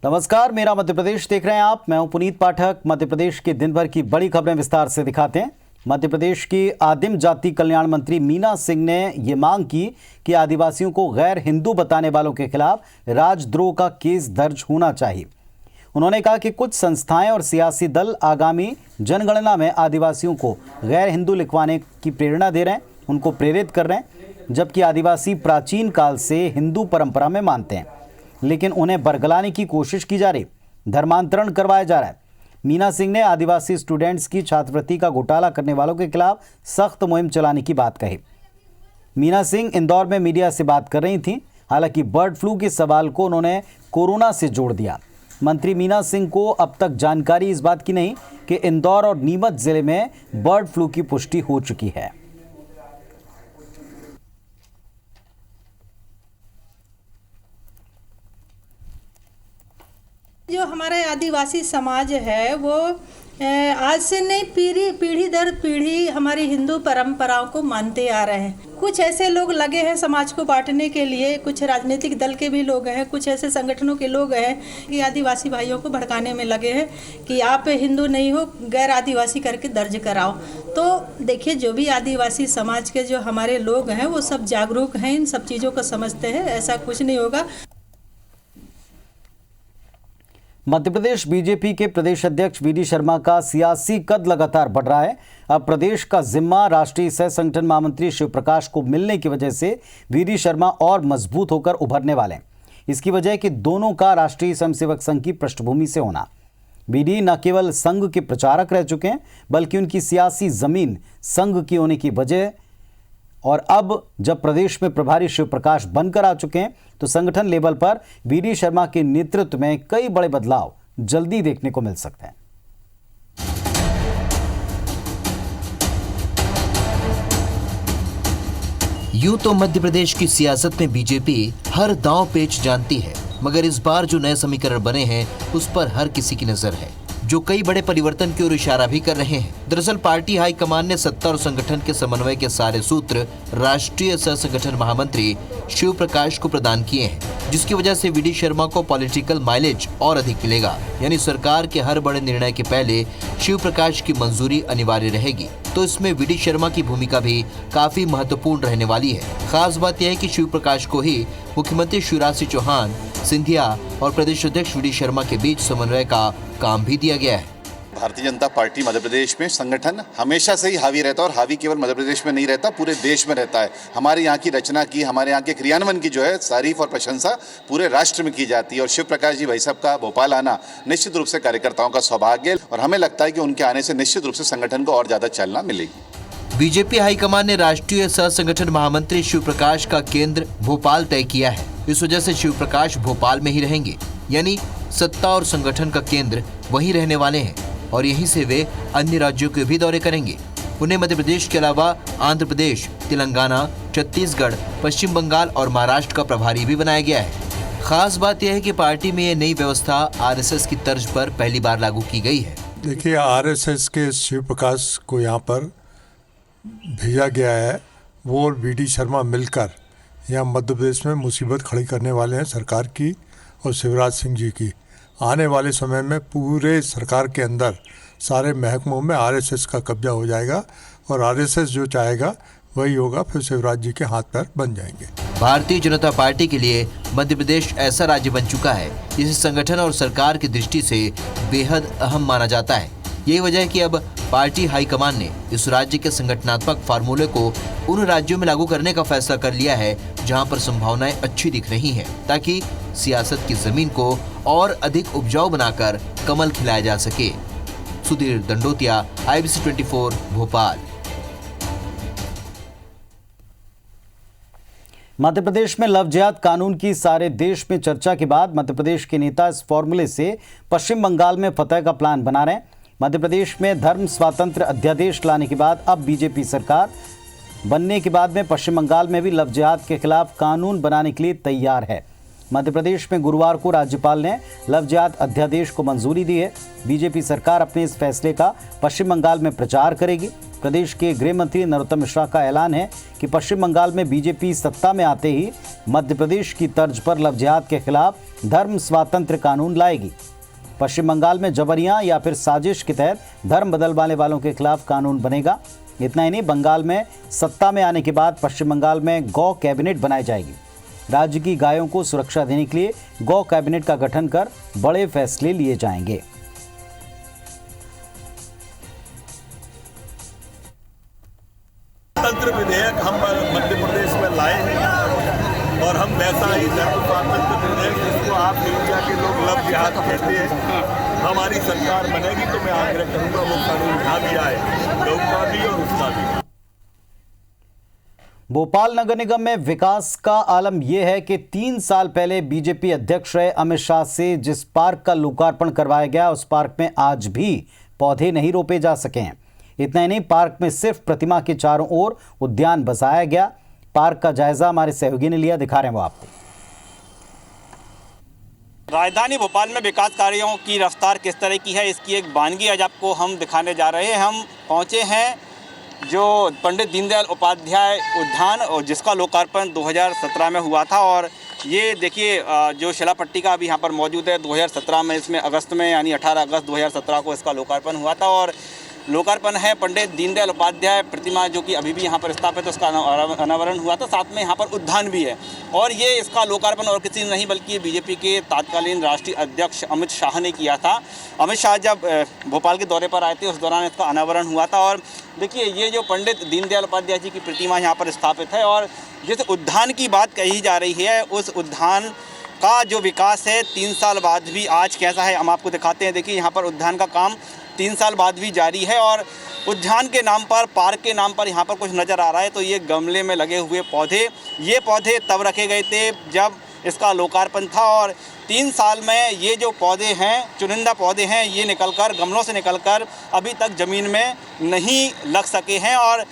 नमस्कार, मेरा मध्य प्रदेश देख रहे हैं आप। मैं हूं पुनीत पाठक। मध्य प्रदेश के दिन भर की बड़ी खबरें विस्तार से दिखाते हैं। मध्य प्रदेश की आदिम जाति कल्याण मंत्री मीना सिंह ने ये मांग की कि आदिवासियों को गैर हिंदू बताने वालों के खिलाफ राजद्रोह का केस दर्ज होना चाहिए। उन्होंने कहा कि कुछ संस्थाएं और सियासी दल आगामी जनगणना में आदिवासियों को गैर हिंदू लिखवाने की प्रेरणा दे रहे हैं, उनको प्रेरित कर रहे हैं, जबकि आदिवासी प्राचीन काल से हिंदू परंपरा में मानते हैं, लेकिन उन्हें बरगलाने की कोशिश की जा रही, धर्मांतरण करवाया जा रहा है। मीना सिंह ने आदिवासी स्टूडेंट्स की छात्रवृत्ति का घोटाला करने वालों के खिलाफ सख्त मुहिम चलाने की बात कही। मीना सिंह इंदौर में मीडिया से बात कर रही थीं। हालांकि बर्ड फ्लू के सवाल को उन्होंने कोरोना से जोड़ दिया। मंत्री मीना सिंह को अब तक जानकारी इस बात की नहीं कि इंदौर और नीमच जिले में बर्ड फ्लू की पुष्टि हो चुकी है। जो हमारे आदिवासी समाज है वो आज से नहीं, पीढ़ी दर पीढ़ी हमारी हिंदू परंपराओं को मानते आ रहे हैं। कुछ ऐसे लोग लगे हैं समाज को बांटने के लिए, कुछ राजनीतिक दल के भी लोग हैं, कुछ ऐसे संगठनों के लोग हैं कि आदिवासी भाइयों को भड़काने में लगे हैं कि आप हिंदू नहीं हो, गैर आदिवासी करके दर्ज कराओ। तो देखिए, जो भी आदिवासी समाज के जो हमारे लोग हैं वो सब जागरूक हैं, इन सब चीज़ों को समझते हैं, ऐसा कुछ नहीं होगा। मध्य प्रदेश बीजेपी के प्रदेश अध्यक्ष वीडी शर्मा का सियासी कद लगातार बढ़ रहा है। अब प्रदेश का जिम्मा राष्ट्रीय सह संगठन महामंत्री शिव प्रकाश को मिलने की वजह से वीडी शर्मा और मजबूत होकर उभरने वाले हैं। इसकी वजह है कि दोनों का राष्ट्रीय स्वयंसेवक संघ की पृष्ठभूमि से होना। वीडी न केवल संघ के प्रचारक रह चुके हैं, बल्कि उनकी सियासी जमीन संघ की होने की वजह, और अब जब प्रदेश में प्रभारी शिव प्रकाश बनकर आ चुके हैं तो संगठन लेवल पर वीडी शर्मा के नेतृत्व में कई बड़े बदलाव जल्दी देखने को मिल सकते हैं। यूं तो मध्य प्रदेश की सियासत में बीजेपी हर दांव पेच जानती है, मगर इस बार जो नए समीकरण बने हैं उस पर हर किसी की नजर है, जो कई बड़े परिवर्तन की ओर इशारा भी कर रहे हैं। दरअसल पार्टी हाईकमान ने सत्ता और संगठन के समन्वय के सारे सूत्र राष्ट्रीय सह संगठन महामंत्री शिव प्रकाश को प्रदान किए हैं, जिसकी वजह से वीडी शर्मा को पॉलिटिकल माइलेज और अधिक मिलेगा। यानी सरकार के हर बड़े निर्णय के पहले शिव प्रकाश की मंजूरी अनिवार्य रहेगी, तो इसमें वीडी शर्मा की भूमिका भी काफी महत्वपूर्ण रहने वाली है। खास बात यह है कि शिव प्रकाश को ही मुख्यमंत्री शिवराज सिंह चौहान, सिंधिया और प्रदेश अध्यक्ष वीडी शर्मा के बीच समन्वय का काम भी दिया गया है। भारतीय जनता पार्टी मध्य प्रदेश में संगठन हमेशा से ही हावी रहता है, और हावी केवल मध्य प्रदेश में नहीं रहता, पूरे देश में रहता है। हमारे यहाँ की रचना की, हमारे यहाँ के क्रियान्वयन की जो है तारीफ और प्रशंसा पूरे राष्ट्र में की जाती है। और शिव प्रकाश जी भाई साहब का भोपाल आना निश्चित रूप से कार्यकर्ताओं का सौभाग्य, और हमें लगता है कि उनके आने से निश्चित रूप से संगठन को और ज्यादा चालना मिलेगी। बीजेपी हाईकमान ने राष्ट्रीय सह संगठन महामंत्री शिव प्रकाश का केंद्र भोपाल तय किया है। इस वजह से शिव प्रकाश भोपाल में ही रहेंगे, यानी सत्ता और संगठन का केंद्र वहीं रहने वाले हैं, और यहीं से वे अन्य राज्यों के भी दौरे करेंगे। उन्हें मध्य प्रदेश के अलावा आंध्र प्रदेश, तेलंगाना, छत्तीसगढ़, पश्चिम बंगाल और महाराष्ट्र का प्रभारी भी बनाया गया है। खास बात यह है कि पार्टी में ये नई व्यवस्था आरएसएस की तर्ज पर पहली बार लागू की गई है। देखिए, आरएसएस के शिव प्रकाश को यहाँ पर भेजा गया है। वो और वीडी शर्मा मिलकर यहाँ मध्य प्रदेश में मुसीबत खड़ी करने वाले हैं सरकार की और शिवराज सिंह जी की। आने वाले समय में पूरे सरकार के अंदर सारे महकमों में आरएसएस का कब्जा हो जाएगा, और आरएसएस जो चाहेगा वही होगा, फिर शिवराज जी के हाथ पैर बन जाएंगे। भारतीय जनता पार्टी के लिए मध्य प्रदेश ऐसा राज्य बन चुका है जिसे संगठन और सरकार की दृष्टि से बेहद अहम माना जाता है। यही वजह है कि अब पार्टी हाईकमान ने इस राज्य के संगठनात्मक फार्मूले को उन राज्यों में लागू करने का फैसला कर लिया है जहां पर संभावनाएं अच्छी दिख रही हैं, ताकि सियासत की जमीन को और अधिक उपजाऊ बनाकर कमल खिलाया जा सके। सुधीर दंडोतिया, IBC 24, भोपाल। मध्य प्रदेश में लव जिहाद कानून की सारे देश में चर्चा के बाद मध्य प्रदेश के नेता इस फॉर्मूले से पश्चिम बंगाल में फतह का प्लान बना रहे हैं। मध्य प्रदेश में धर्म स्वातंत्र अध्यादेश लाने के बाद अब बीजेपी सरकार बनने के बाद में पश्चिम बंगाल में भी लव जिहाद के खिलाफ कानून बनाने के लिए तैयार है। मध्य प्रदेश में गुरुवार को राज्यपाल ने लव जिहाद अध्यादेश को मंजूरी दी है। बीजेपी सरकार अपने इस फैसले का पश्चिम बंगाल में प्रचार करेगी। प्रदेश के गृह मंत्री नरोत्तम मिश्रा का ऐलान है कि पश्चिम बंगाल में बीजेपी सत्ता में आते ही मध्य प्रदेश की तर्ज पर लव जिहाद के खिलाफ धर्म स्वातंत्र्य कानून लाएगी। पश्चिम बंगाल में जबरियां या फिर साजिश के तहत धर्म बदलवाने वालों के खिलाफ कानून बनेगा। इतना ही नहीं, बंगाल में सत्ता में आने के बाद पश्चिम बंगाल में गौ कैबिनेट बनाई जाएगी। राज्य की गायों को सुरक्षा देने के लिए गौ कैबिनेट का गठन कर बड़े फैसले लिए जाएंगे। तंत्र विधेयक हम मध्य प्रदेश में लाए हैं और हम वैसा ही धर्म स्वातंत्र विधेयक जिसको आप इंडिया के लोग लव जिहाद कहते हैं, हमारी सरकार बनेगी तो मैं आग्रह करूंगा वो कानून यहाँ भी आए, गौ का भी और उसका भी। भोपाल नगर निगम में विकास का आलम यह है कि 3 साल पहले बीजेपी अध्यक्ष रहे अमित शाह से जिस पार्क का लोकार्पण करवाया गया, उस पार्क में आज भी पौधे नहीं रोपे जा सके हैं। इतना ही नहीं, पार्क में सिर्फ प्रतिमा के चारों ओर उद्यान बसाया गया। पार्क का जायजा हमारे सहयोगी ने लिया, दिखा रहे हैं वो आपको। राजधानी भोपाल में विकास कार्यों की रफ्तार किस तरह की है, इसकी एक बानगी आज आपको हम दिखाने जा रहे हैं। हम पहुंचे हैं जो पंडित दीनदयाल उपाध्याय उद्यान, और जिसका लोकार्पण 2017 में हुआ था। और ये देखिए जो शिलापट्टी का अभी यहाँ पर मौजूद है, 2017 में इसमें अगस्त में यानी 18 अगस्त 2017 को इसका लोकार्पण हुआ था। और लोकार्पण है पंडित दीनदयाल उपाध्याय प्रतिमा जो कि अभी भी यहाँ पर स्थापित है, उसका अनावरण हुआ था। साथ में यहाँ पर उद्यान भी है। और ये इसका लोकार्पण और किसी नहीं बल्कि बीजेपी के तत्कालीन राष्ट्रीय अध्यक्ष अमित शाह ने किया था। अमित शाह जब भोपाल के दौरे पर आए थे उस दौरान इसका अनावरण हुआ था। और देखिए ये जो पंडित दीनदयाल उपाध्याय जी की प्रतिमा यहाँ पर स्थापित है और जिस उद्यान की बात कही जा रही है, उस उद्यान का जो विकास है 3 साल बाद भी आज कैसा है हम आपको दिखाते हैं। देखिए यहाँ पर उद्यान का काम 3 साल बाद भी जारी है और उद्यान के नाम पर, पार्क के नाम पर यहाँ पर कुछ नज़र आ रहा है। तो ये गमले में लगे हुए पौधे, ये पौधे तब रखे गए थे जब इसका लोकार्पण था। और 3 साल में ये जो पौधे हैं, चुनिंदा पौधे हैं, ये निकलकर गमलों से निकलकर अभी तक ज़मीन में नहीं लग सके हैं। और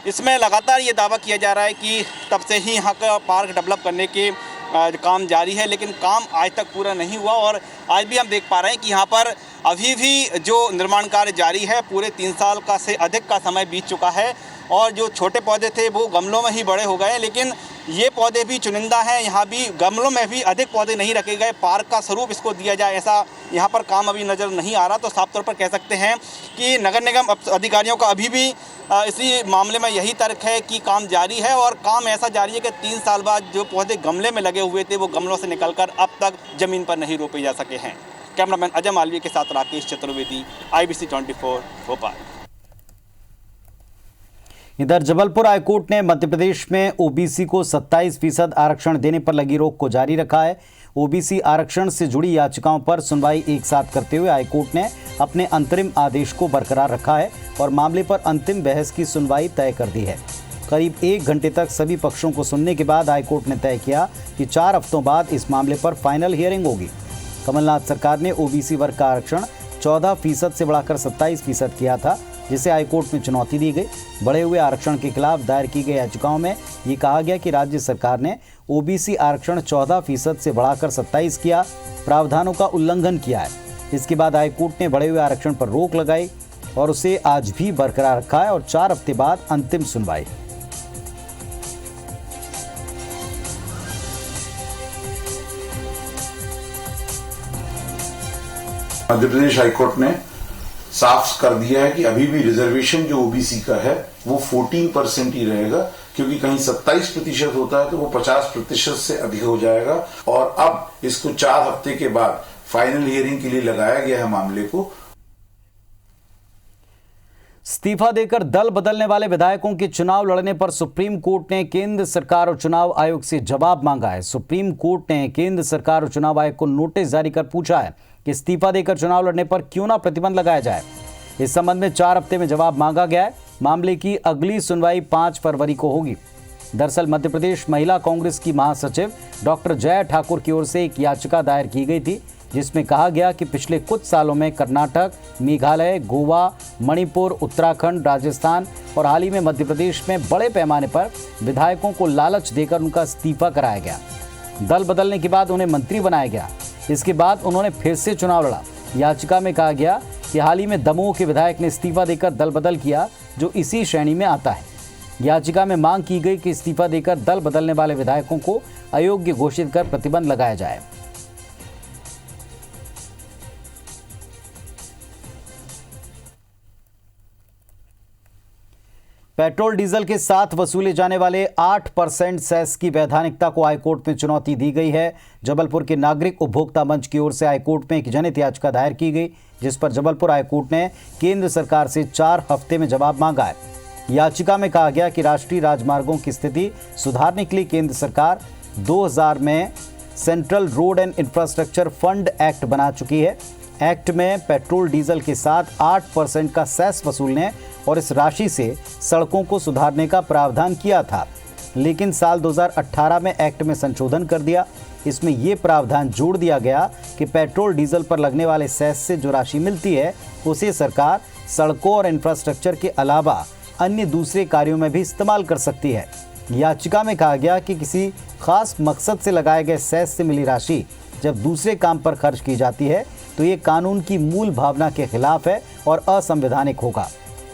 इसमें लगातार ये दावा किया जा रहा है कि तब से ही यहाँ का पार्क डेवलप करने के काम जारी है, लेकिन काम आज तक पूरा नहीं हुआ। और आज भी हम देख पा रहे हैं कि यहाँ पर अभी भी जो निर्माण कार्य जारी है, पूरे 3 साल का से अधिक का समय बीत चुका है। और जो छोटे पौधे थे वो गमलों में ही बड़े हो गए, लेकिन ये पौधे भी चुनिंदा हैं। यहाँ भी गमलों में भी अधिक पौधे नहीं रखे गए, पार्क का स्वरूप इसको दिया जाए ऐसा यहाँ पर काम अभी नज़र नहीं आ रहा। तो साफ तौर पर कह सकते हैं कि नगर निगम अधिकारियों का अभी भी इसी मामले में यही तर्क है कि काम जारी है। और काम ऐसा जारी है कि 3 साल बाद जो पौधे गमले में लगे हुए थे वो गमलों से निकलकर अब तक ज़मीन पर नहीं रोपे जा सके हैं। कैमरामैन अजय मालवीय के साथ राकेश चतुर्वेदी, IBC 24 भोपाल। इधर जबलपुर हाईकोर्ट ने मध्य प्रदेश में ओबीसी को 27% आरक्षण देने पर लगी रोक को जारी रखा है। ओबीसी आरक्षण से जुड़ी याचिकाओं पर सुनवाई एक साथ करते हुए हाईकोर्ट ने अपने अंतरिम आदेश को बरकरार रखा है और मामले पर अंतिम बहस की सुनवाई तय कर दी है। करीब 1 घंटे तक सभी पक्षों को सुनने के बाद हाईकोर्ट ने तय किया कि 4 हफ्तों बाद इस मामले पर फाइनल हियरिंग होगी। कमलनाथ सरकार ने ओबीसी वर्ग का आरक्षण 14% से बढ़ाकर 27% किया था, जिसे हाईकोर्ट में चुनौती दी गई। बढ़े हुए आरक्षण के खिलाफ दायर की गई याचिकाओं में ये कहा गया कि राज्य सरकार ने ओबीसी आरक्षण 14% से बढ़ाकर 27 किया, प्रावधानों का उल्लंघन किया है। इसके बाद हाईकोर्ट ने बढ़े हुए आरक्षण पर रोक लगाई और उसे आज भी बरकरार रखा है और 4 हफ्ते बाद अंतिम सुनवाई। मध्य प्रदेश हाईकोर्ट ने साफ कर दिया है कि अभी भी रिजर्वेशन जो ओबीसी का है वो 14% ही रहेगा, क्योंकि कहीं 27% होता है तो वो 50% से अधिक हो जाएगा। और अब इसको 4 हफ्ते के बाद फाइनल हियरिंग के लिए लगाया गया है मामले को। इस्तीफा देकर दल बदलने वाले विधायकों के चुनाव लड़ने पर सुप्रीम कोर्ट ने केंद्र सरकार और चुनाव आयोग से जवाब मांगा है। सुप्रीम कोर्ट ने केंद्र सरकार और चुनाव आयोग को नोटिस जारी कर पूछा है कि इस्तीफा देकर चुनाव लड़ने पर क्यों ना प्रतिबंध लगाया जाए। इस संबंध में 4 हफ्ते में जवाब मांगा गया है। मामले की अगली सुनवाई 5 फरवरी को होगी। दरअसल मध्य प्रदेश महिला कांग्रेस की महासचिव डॉक्टर जया ठाकुर की ओर से एक याचिका दायर की गई थी, जिसमें कहा गया कि पिछले कुछ सालों में कर्नाटक, मेघालय, गोवा, मणिपुर, उत्तराखंड, राजस्थान और हाल ही में मध्य प्रदेश में बड़े पैमाने पर विधायकों को लालच देकर उनका इस्तीफा कराया गया। दल बदलने के बाद उन्हें मंत्री बनाया गया। इसके बाद उन्होंने फिर से चुनाव लड़ा। याचिका में कहा गया कि हाल ही में दमोह के विधायक ने इस्तीफा देकर दल बदल किया, जो इसी श्रेणी में आता है। याचिका में मांग की गई कि इस्तीफा देकर दल बदलने वाले विधायकों को अयोग्य घोषित कर प्रतिबंध लगाया जाए। पेट्रोल डीजल के साथ वसूले जाने वाले 8% सेस की वैधानिकता को हाईकोर्ट में चुनौती दी गई है। जबलपुर के नागरिक उपभोक्ता मंच की ओर से हाईकोर्ट में एक जनहित याचिका दायर की गई, जिस पर जबलपुर हाईकोर्ट ने केंद्र सरकार से 4 हफ्ते में जवाब मांगा है। याचिका में कहा गया कि राष्ट्रीय राजमार्गों की स्थिति सुधारने के लिए केंद्र सरकार 2000 में central road and infrastructure fund act बना चुकी है। एक्ट में पेट्रोल डीजल के साथ 8% का सेस वसूलने और इस राशि से सड़कों को सुधारने का प्रावधान किया था, लेकिन साल 2018 में एक्ट में संशोधन कर दिया। इसमें यह प्रावधान जोड़ दिया गया कि पेट्रोल डीजल पर लगने वाले सेस से जो राशि मिलती है उसे सरकार सड़कों और इंफ्रास्ट्रक्चर के अलावा अन्य दूसरे कार्यों में भी इस्तेमाल कर सकती है। याचिका में कहा गया कि किसी खास मकसद से लगाए गए सेस से मिली राशि जब दूसरे काम पर खर्च की जाती है तो ये कानून की मूल भावना के खिलाफ है और असंवैधानिक होगा।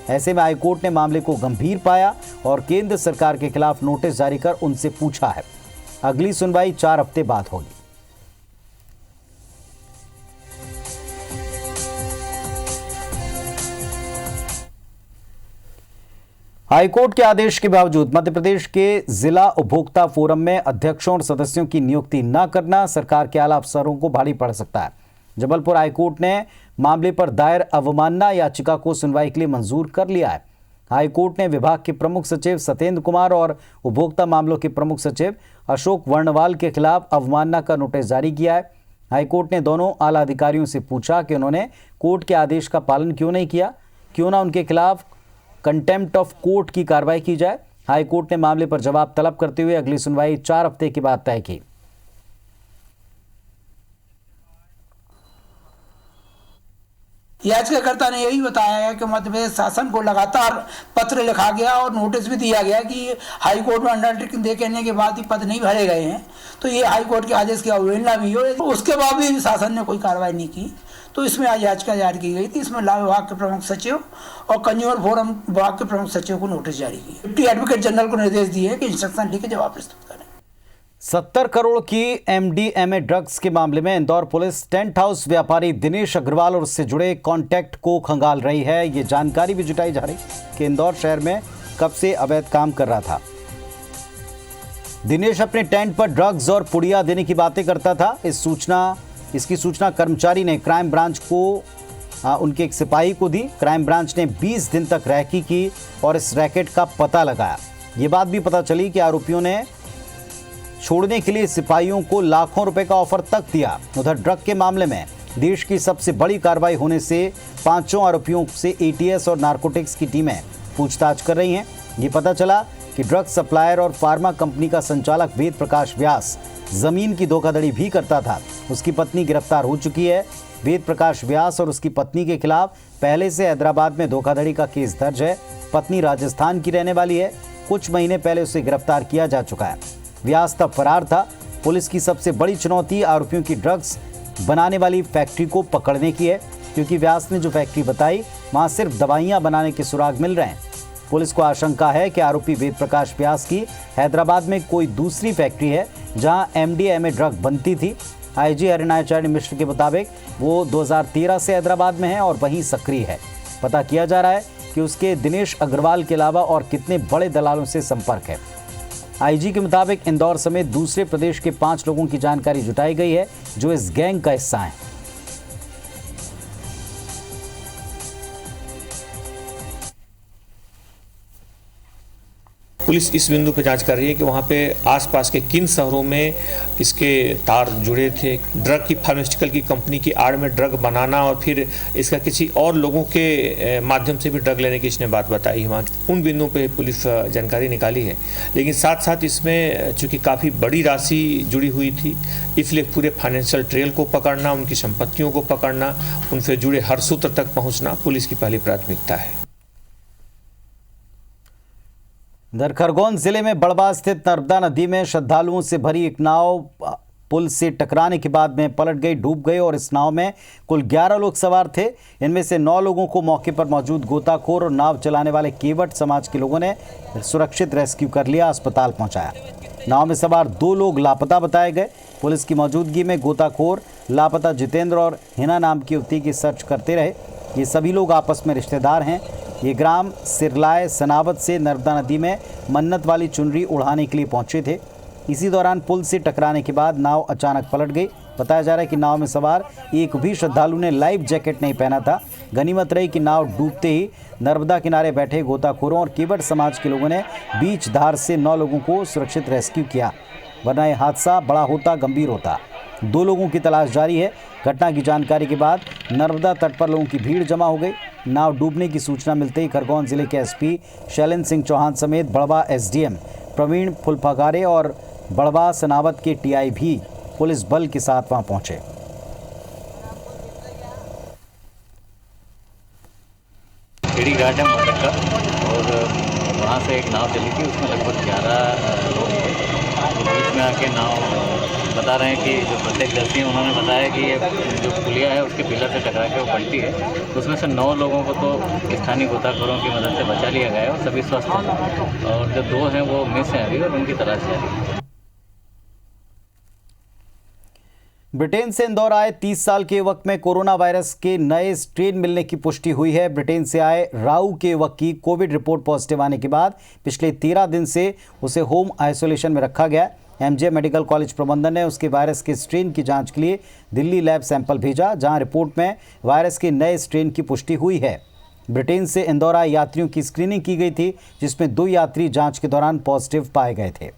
ऐसे में हाईकोर्ट ने मामले को गंभीर पाया और केंद्र सरकार के खिलाफ नोटिस जारी कर उनसे पूछा है। अगली सुनवाई 4 हफ्ते बाद होगी। हाईकोर्ट के आदेश के बावजूद मध्य प्रदेश के जिला उपभोक्ता फोरम में अध्यक्षों और सदस्यों की नियुक्ति न करना सरकार के आला अफसरों को भारी पड़ सकता है। जबलपुर हाईकोर्ट ने मामले पर दायर अवमानना याचिका को सुनवाई के लिए मंजूर कर लिया है। हाईकोर्ट ने विभाग के प्रमुख सचिव सत्येंद्र कुमार और उपभोक्ता मामलों के प्रमुख सचिव अशोक वर्णवाल के खिलाफ अवमानना का नोटिस जारी किया है। हाईकोर्ट ने दोनों आला अधिकारियों से पूछा कि उन्होंने कोर्ट के आदेश का पालन क्यों नहीं किया, क्यों ना उनके खिलाफ कंटेम्प्ट ऑफ कोर्ट की कार्रवाई की जाए। हाईकोर्ट ने मामले पर जवाब तलब करते हुए अगली सुनवाई 4 हफ्ते के बाद तय की। याचिकाकर्ता ने यही बताया है कि मध्य प्रदेश शासन को लगातार पत्र लिखा गया और नोटिस भी दिया गया कि हाईकोर्ट में अंडरटेकिंग दे कहने के बाद ही पद नहीं भरे गए हैं, तो ये हाईकोर्ट के आदेश की अवहेलना भी हो। उसके बाद भी शासन ने कोई कार्रवाई नहीं की, तो इसमें आज याचिका जारी की गई थी। इसमें लाभ विभाग के प्रमुख सचिव और कंज्यूमर फोरम विभाग के प्रमुख सचिव को नोटिस जारी की। डिप्टी एडवोकेट जनरल को निर्देश दिए कि इंस्ट्रक्शन लिख के जवाब प्रस्तुत करें। 70 करोड़ की MDMA ड्रग्स के मामले में इंदौर पुलिस टेंट हाउस व्यापारी दिनेश अग्रवाल और उससे जुड़े कॉन्टैक्ट को खंगाल रही है। ये जानकारी भी जुटाई जा रही कि इंदौर शहर में कब से अवैध काम कर रहा था। दिनेश अपने टेंट पर ड्रग्स और पुड़िया देने की बातें करता था। इसकी सूचना कर्मचारी ने क्राइम ब्रांच को उनके एक सिपाही को दी। क्राइम ब्रांच ने 20 दिन तक रैकी की और इस रैकेट का पता लगाया। ये बात भी पता चली कि आरोपियों ने छोड़ने के लिए सिपाहियों को लाखों रुपए का ऑफर तक दिया। उधर ड्रग के मामले में देश की सबसे बड़ी कार्रवाई होने से 5 आरोपियों से ATS और नारकोटिक्स की टीमें पूछताछ कर रही हैं। ये पता चला कि ड्रग सप्लायर और फार्मा कंपनी का संचालक वेद प्रकाश व्यास जमीन की धोखाधड़ी भी करता था। उसकी पत्नी गिरफ्तार हो चुकी है। वेद प्रकाश व्यास और उसकी पत्नी के खिलाफ पहले से हैदराबाद में धोखाधड़ी का केस दर्ज है। पत्नी राजस्थान की रहने वाली है। कुछ महीने पहले उसे गिरफ्तार किया जा चुका है। व्यास तब फरार था। पुलिस की सबसे बड़ी चुनौती आरोपियों की ड्रग्स बनाने वाली फैक्ट्री को पकड़ने की है, क्योंकि व्यास ने जो फैक्ट्री बताई वहां सिर्फ दवाइयां बनाने के सुराग मिल रहे हैं। पुलिस को आशंका है कि आरोपी वेद प्रकाश व्यास की हैदराबाद में कोई दूसरी फैक्ट्री है जहां MDMA ड्रग बनती थी। IG हरिनाचार्य मिश्र के मुताबिक वो 2013 से हैदराबाद में है और वहीं सक्रिय है। पता किया जा रहा है कि उसके दिनेश अग्रवाल के अलावा और कितने बड़े दलालों से संपर्क है। IG के मुताबिक इंदौर समेत दूसरे प्रदेश के 5 लोगों की जानकारी जुटाई गई है जो इस गैंग का हिस्सा हैं। पुलिस इस बिंदु पर जांच कर रही है कि वहाँ पे आसपास के किन शहरों में इसके तार जुड़े थे। ड्रग की फार्मास्यूटिकल की कंपनी की आड़ में ड्रग बनाना और फिर इसका किसी और लोगों के माध्यम से भी ड्रग लेने की इसने बात बताई है। वहाँ उन बिंदुओं पे पुलिस जानकारी निकाली है, लेकिन साथ साथ इसमें चूँकि काफ़ी बड़ी राशि जुड़ी हुई थी, इसलिए पूरे फाइनेंशियल ट्रेल को पकड़ना, उनकी संपत्तियों को पकड़ना, उनसे जुड़े हर सूत्र तक पहुँचना पुलिस की पहली प्राथमिकता है। इधर खरगोन जिले में बड़वा स्थित नर्मदा नदी में श्रद्धालुओं से भरी एक नाव पुल से टकराने के बाद में पलट गई, डूब गई और इस नाव में कुल 11 लोग सवार थे। इनमें से 9 लोगों को मौके पर मौजूद गोताखोर और नाव चलाने वाले केवट समाज के लोगों ने सुरक्षित रेस्क्यू कर लिया, अस्पताल पहुंचाया। नाव में सवार 2 लोग लापता बताए गए। पुलिस की मौजूदगी में गोताखोर लापता जितेंद्र और हिना नाम की युवती की सर्च करते रहे। ये सभी लोग आपस में रिश्तेदार हैं। ये ग्राम सिरलाय सनावत से नर्मदा नदी में मन्नत वाली चुनरी उड़ाने के लिए पहुंचे थे। इसी दौरान पुल से टकराने के बाद नाव अचानक पलट गई। बताया जा रहा है कि नाव में सवार एक भी श्रद्धालु ने लाइफ जैकेट नहीं पहना था। गनीमत रही कि नाव डूबते ही नर्मदा किनारे बैठे गोताखोरों और केवट समाज के लोगों ने बीच धार से 9 लोगों को सुरक्षित रेस्क्यू किया, वरना यह हादसा बड़ा होता, गंभीर होता। 2 लोगों की तलाश जारी है। घटना की जानकारी के बाद नर्मदा तट पर लोगों की भीड़ जमा हो गई। नाव डूबने की सूचना मिलते ही खरगोन जिले के एसपी शैलेंद्र सिंह चौहान समेत बड़वा एसडीएम प्रवीण फुलफगारे और बड़वा सनावत के टीआई भी पुलिस बल के साथ वहां पहुंचे। खेड़ी घाट है मोटर का, और वहाँ से एक नाव चली थी, उसमें लगभग 11 लोग थे। तो बीच में आके नाव बता रहे हैं कि जो प्रत्यक्षदर्शी हैं उन्होंने बताया कि ये जो पुलिया है उसके पिलर से टकरा के वो पलटी है। तो उसमें से 9 लोगों को तो स्थानीय गोताखोरों की मदद से बचा लिया गया है और सभी स्वस्थ हैं, और जो 2 हैं वो मिस हैं अभी और उनकी तलाश जारी है। ब्रिटेन से इंदौर आए 30 साल के युवक में कोरोना वायरस के नए स्ट्रेन मिलने की पुष्टि हुई है। ब्रिटेन से आए राऊ के युवक की कोविड रिपोर्ट पॉजिटिव आने के बाद पिछले 13 दिन से उसे होम आइसोलेशन में रखा गया। एमजे मेडिकल कॉलेज प्रबंधन ने उसके वायरस के स्ट्रेन की जांच के लिए दिल्ली लैब सैंपल भेजा, जहां रिपोर्ट में वायरस के नए स्ट्रेन की पुष्टि हुई है। ब्रिटेन से इंदौर आए यात्रियों की स्क्रीनिंग की गई थी, जिसमें 2 यात्री जांच के दौरान पॉजिटिव पाए गए थे।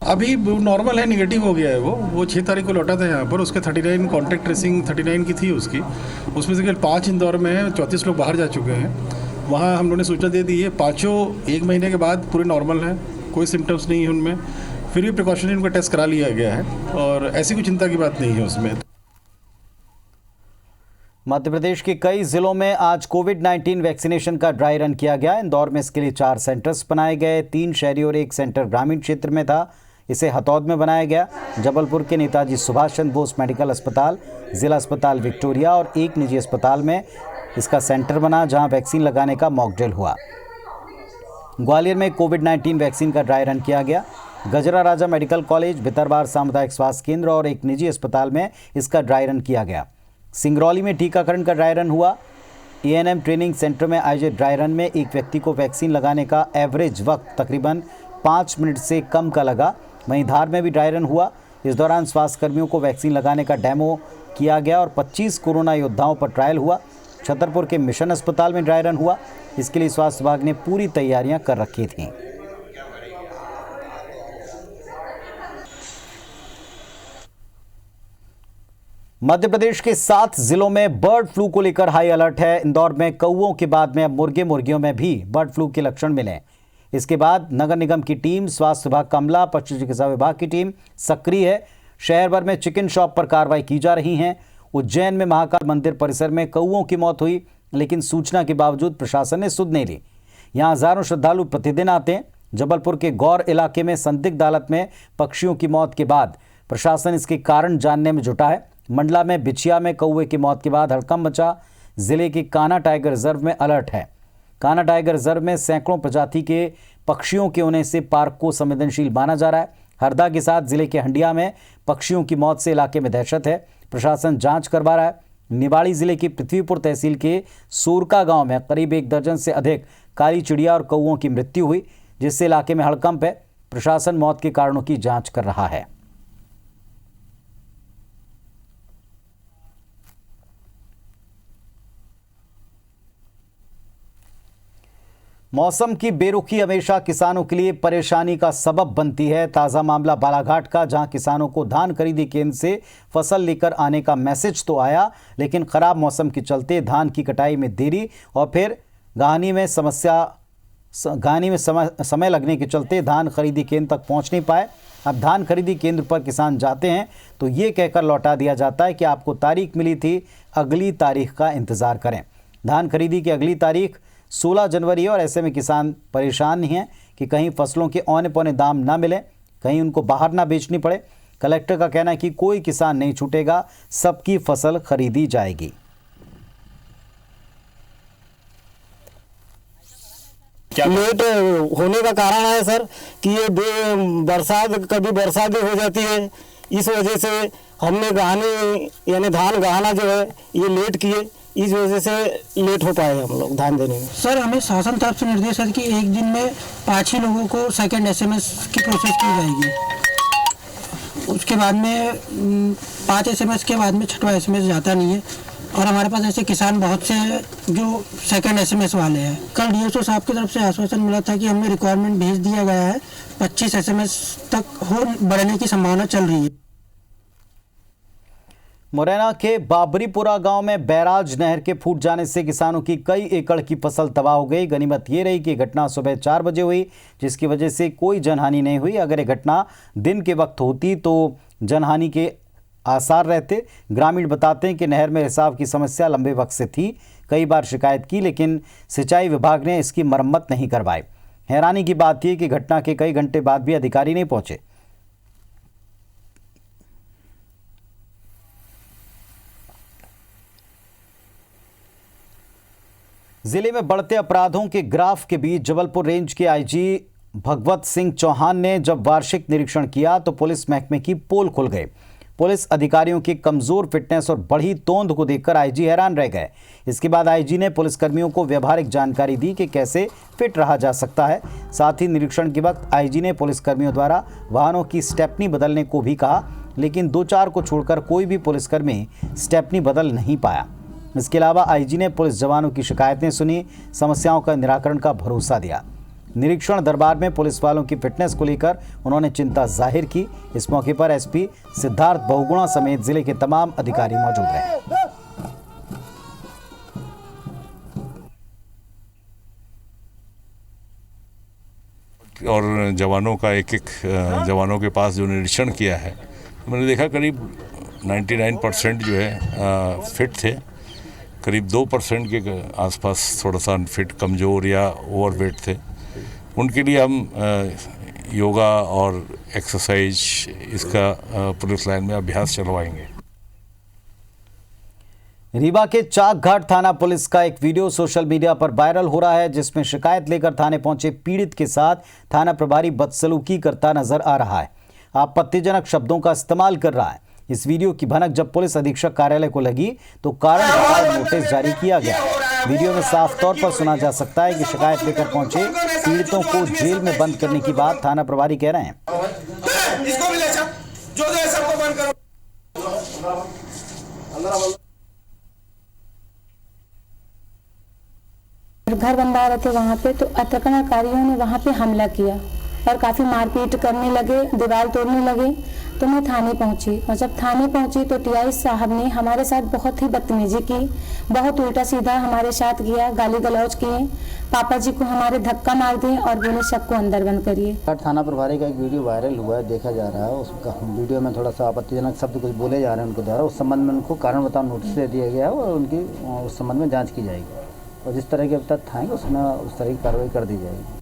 अभी नॉर्मल है, निगेटिव हो गया है। वो 6 तारीख को लौटा था यहाँ पर। उसके 39 कॉन्टैक्ट ट्रेसिंग 39 की थी उसकी, उसमें से केवल 5 इंदौर में है, 34 लोग बाहर जा चुके हैं। वहाँ हम लोगों ने सूचना दे दी है। 5 1 महीने के बाद पूरे नॉर्मल हैं, कोई सिम्टम्स नहीं है उनमें। फिर भी प्रिकॉशनरी उनका टेस्ट करा लिया गया है और ऐसी कोई चिंता की बात नहीं है उसमें। मध्य प्रदेश के कई जिलों में आज कोविड-19 वैक्सीनेशन का ड्राई रन किया गया। इंदौर में इसके लिए 4 सेंटर्स बनाए गए, 3 शहरी और 1 सेंटर ग्रामीण क्षेत्र में था। इसे हथौद में बनाया गया। जबलपुर के नेताजी सुभाष चंद्र बोस मेडिकल अस्पताल, जिला अस्पताल विक्टोरिया और एक निजी अस्पताल में इसका सेंटर बना, जहां वैक्सीन लगाने का मॉकड्रिल हुआ। ग्वालियर में कोविड-19 वैक्सीन का ड्राई रन किया गया। गजरा राजा मेडिकल कॉलेज, भितरवार सामुदायिक स्वास्थ्य केंद्र और एक निजी अस्पताल में इसका ड्राई रन किया गया। सिंगरौली में टीकाकरण का ड्राई रन हुआ। एएनएम ट्रेनिंग सेंटर में आयोजित ड्राई रन में एक व्यक्ति को वैक्सीन लगाने का एवरेज वक्त तकरीबन 5 मिनट से कम का लगा। वहीं धार में भी ड्राई रन हुआ। इस दौरान स्वास्थ्यकर्मियों को वैक्सीन लगाने का डेमो किया गया और 25 कोरोना योद्धाओं पर ट्रायल हुआ। छतरपुर के मिशन अस्पताल में ड्राई रन हुआ। इसके लिए स्वास्थ्य विभाग ने पूरी तैयारियां कर रखी थीं। मध्य प्रदेश के 7 जिलों में बर्ड फ्लू को लेकर हाई अलर्ट है। इंदौर में कौओं के बाद में अब मुर्गे मुर्गियों में भी बर्ड फ्लू के लक्षण मिले। इसके बाद नगर निगम की टीम, स्वास्थ्य विभाग का अमला, पशु चिकित्सा विभाग की टीम सक्रिय है। शहर भर में चिकन शॉप पर कार्रवाई की जा रही है। उज्जैन में महाकाल मंदिर परिसर में कौओं की मौत हुई, लेकिन सूचना के बावजूद प्रशासन ने सुध नहीं ली। यहाँ हजारों श्रद्धालु प्रतिदिन आते हैं। जबलपुर के गौर इलाके में संदिग्ध हालत में पक्षियों की मौत के बाद प्रशासन इसके कारण जानने में जुटा है। मंडला में बिछिया में कौवे की मौत के बाद हड़कंप मचा। जिले के कान्हा टाइगर रिजर्व में अलर्ट है। कान्हा टाइगर रिजर्व में सैकड़ों प्रजाति के पक्षियों के होने से पार्क को संवेदनशील माना जा रहा है। हरदा के साथ जिले के हंडिया में पक्षियों की मौत से इलाके में दहशत है। प्रशासन जांच करवा रहा है। निवाड़ी जिले की पृथ्वीपुर तहसील के सोरका गांव में करीब 1 दर्जन से अधिक काली चिड़िया और कौओं की मृत्यु हुई, जिससे इलाके में हड़कंप है। प्रशासन मौत के कारणों की जांच कर रहा है। मौसम की बेरुखी हमेशा किसानों के लिए परेशानी का सबब बनती है। ताज़ा मामला बालाघाट का, जहां किसानों को धान खरीदी केंद्र से फसल लेकर आने का मैसेज तो आया, लेकिन खराब मौसम के चलते धान की कटाई में देरी और फिर गहानी में समस्या घानी में समय लगने के चलते धान खरीदी केंद्र तक पहुंच नहीं पाए। अब धान खरीदी केंद्र पर किसान जाते हैं तो ये कहकर लौटा दिया जाता है कि आपको तारीख मिली थी, अगली तारीख का इंतज़ार करें। धान खरीदी की अगली तारीख 16 जनवरी है और ऐसे में किसान परेशान नहीं हैं कि कहीं फसलों के औने पौने दाम ना मिले, कहीं उनको बाहर ना बेचनी पड़े। कलेक्टर का कहना है कि कोई किसान नहीं छूटेगा, सबकी फसल खरीदी जाएगी। लेट होने का कारण है सर कि ये कभी बरसात हो जाती है, इस वजह से हमने गहानी यानी धान गहाना जो है ये लेट किए, इस वजह से लेट हो पाए हम लोग धान देने में। सर हमें शासन तरफ से निर्देश है कि एक दिन में 5 ही लोगों को सेकंड SMS की प्रोसेस की जाएगी। उसके बाद में 5 SMS के बाद में 6वां SMS जाता नहीं है और हमारे पास ऐसे किसान बहुत से हैं जो सेकंड SMS वाले हैं। कल DSO साहब की तरफ से आश्वासन मिला था कि हमें रिक्वायरमेंट भेज दिया गया है, 25 SMS तक हो बढ़ने की संभावना चल रही है। मुरैना के बाबरीपुरा गांव में बैराज नहर के फूट जाने से किसानों की कई एकड़ की फसल तबाह हो गई। गनीमत ये रही कि घटना सुबह 4 बजे हुई, जिसकी वजह से कोई जनहानि नहीं हुई। अगर ये घटना दिन के वक्त होती तो जनहानि के आसार रहते। ग्रामीण बताते हैं कि नहर में रिसाव की समस्या लंबे वक्त से थी, कई बार शिकायत की लेकिन सिंचाई विभाग ने इसकी मरम्मत नहीं करवाई। हैरानी की बात यह कि घटना के कई घंटे बाद भी अधिकारी नहीं पहुंचे। जिले में बढ़ते अपराधों के ग्राफ के बीच जबलपुर रेंज के IG भगवत सिंह चौहान ने जब वार्षिक निरीक्षण किया तो पुलिस महकमे की पोल खुल गई। पुलिस अधिकारियों की कमजोर फिटनेस और बढ़ी तोंद को देखकर IG हैरान रह गए। इसके बाद IG ने पुलिसकर्मियों को व्यवहारिक जानकारी दी कि कैसे फिट रहा जा सकता है। साथ ही निरीक्षण के वक्त IG ने पुलिसकर्मियों द्वारा वाहनों की स्टेपनी बदलने को भी कहा, लेकिन 2-4 को छोड़कर कोई भी पुलिसकर्मी स्टेपनी बदल नहीं पाया। इसके अलावा IG ने पुलिस जवानों की शिकायतें सुनी, समस्याओं का निराकरण का भरोसा दिया। निरीक्षण दरबार में पुलिस वालों की फिटनेस को लेकर उन्होंने चिंता जाहिर की। इस मौके पर SP सिद्धार्थ बहुगुणा समेत जिले के तमाम अधिकारी मौजूद रहे। और जवानों का एक जवानों के पास जो निरीक्षण किया है, मैंने देखा करीब 99% जो है फिट थे। करीब 2% के आसपास थोड़ा सा अनफिट, कमज़ोर या ओवरवेट थे। उनके लिए हम योगा और एक्सरसाइज इसका पुलिस लाइन में अभ्यास चलवाएंगे। रीवा के चाकघाट थाना पुलिस का एक वीडियो सोशल मीडिया पर वायरल हो रहा है, जिसमें शिकायत लेकर थाने पहुंचे पीड़ित के साथ थाना प्रभारी बदसलूकी करता नजर आ रहा है, आपत्तिजनक शब्दों का इस्तेमाल कर रहा है। इस वीडियो की भनक जब पुलिस अधीक्षक कार्यालय को लगी तो कारण बताओ नोटिस जारी किया गया। वीडियो में साफ तौर पर सुना जा सकता है कि शिकायत लेकर पहुंचे पीड़ितों को जेल में बंद करने की बात थाना प्रभारी कह रहे हैं। इसको भी ले जा, जो सबको बंद करो। घर बनवा रहे थे वहाँ पे, तो आक्रमणकारियों ने वहाँ पे हमला किया और काफ़ी मारपीट करने लगे, दीवार तोड़ने लगे। तो मैं थाने पहुंची और जब थाने पहुंची तो TI साहब ने हमारे साथ बहुत ही बदतमीजी की, बहुत उल्टा सीधा हमारे साथ किया, गाली गलौज किए, पापा जी को हमारे धक्का मार दिए और बोले सबको अंदर बंद करिए। थाना प्रभारी का एक वीडियो वायरल हुआ है, देखा जा रहा है। उसका वीडियो में थोड़ा सा आपत्तिजनक शब्द कुछ बोले जा रहे हैं उनके द्वारा। उस संबंध में उनको कारण बताओ नोटिस दे दिया गया है और उनकी उस संबंध में जाँच की जाएगी और जिस तरह के तथ्य आएंगे उसमें उस तरह की कार्रवाई कर दी जाएगी।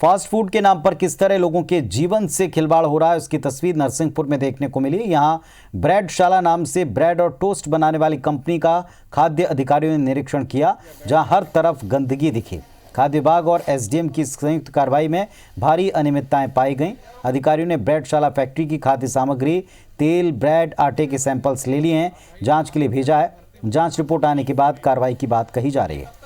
फास्ट फूड के नाम पर किस तरह लोगों के जीवन से खिलवाड़ हो रहा है, उसकी तस्वीर नरसिंहपुर में देखने को मिली। यहां ब्रेडशाला नाम से ब्रेड और टोस्ट बनाने वाली कंपनी का खाद्य अधिकारियों ने निरीक्षण किया, जहां हर तरफ गंदगी दिखी। खाद्य विभाग और SDM की संयुक्त कार्रवाई में भारी अनियमितताएं पाई गईं। अधिकारियों ने ब्रेडशाला फैक्ट्री की खाद्य सामग्री, तेल, ब्रेड, आटे के सैंपल्स ले लिए हैं, जाँच के लिए भेजा है। जाँच रिपोर्ट आने के बाद कार्रवाई की बात कही जा रही है।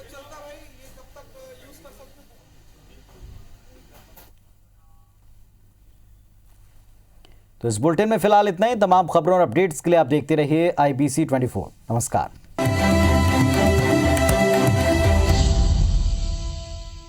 तो इस बुलेटिन में फिलहाल इतना ही। तमाम खबरों और अपडेट्स के लिए आप देखते रहिए IBC 24। नमस्कार।